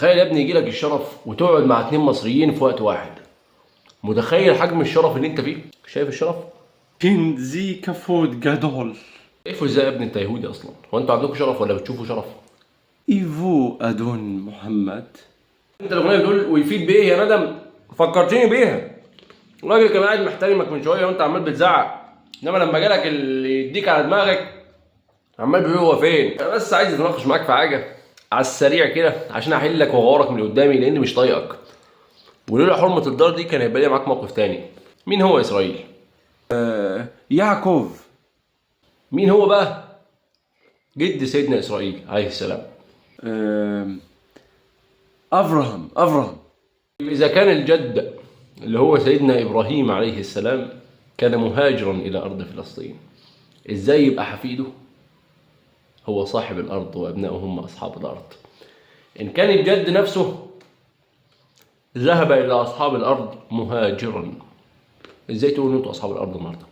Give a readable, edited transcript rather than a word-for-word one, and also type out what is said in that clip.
تخيل يا ابني يجيلك الشرف وتقعد مع 2 مصريين في وقت واحد. متخيل حجم الشرف اللي انت فيه؟ شايف الشرف؟ كنزي كفود جادول. شايفه ازاي يا ابني؟ انت يهودي اصلا؟ هو انتوا عندكم شرف ولا بتشوفوا شرف؟ إيفو أدون محمد. انت الاغنيه بتقول ويفيد بايه يا ندم؟ فكرتني بيها. الراجل كان قاعد محترمك من شويه وانت عمال بتزعق، انما لما جالك اللي يديك على دماغك عمال بيقول هو فين؟ انا بس عايز اتناقش معاك في حاجه على السريع كده عشان احل لك وغورك من قدامي لاني مش طايقك. ولولا حرمه الدار دي كان هيبقى لي معاك موقف تاني. مين هو اسرائيل؟ يعقوب. مين هو بقى جد سيدنا اسرائيل عليه السلام؟ أفراهام. اذا كان الجد اللي هو سيدنا ابراهيم عليه السلام كان مهاجرا الى ارض فلسطين، ازاي يبقى حفيده هو صاحب الارض وابنائه هم اصحاب الارض؟ ان كان الجد نفسه ذهب الى اصحاب الارض مهاجرا، ازاي تقولوا انتوا اصحاب الارض النهارده؟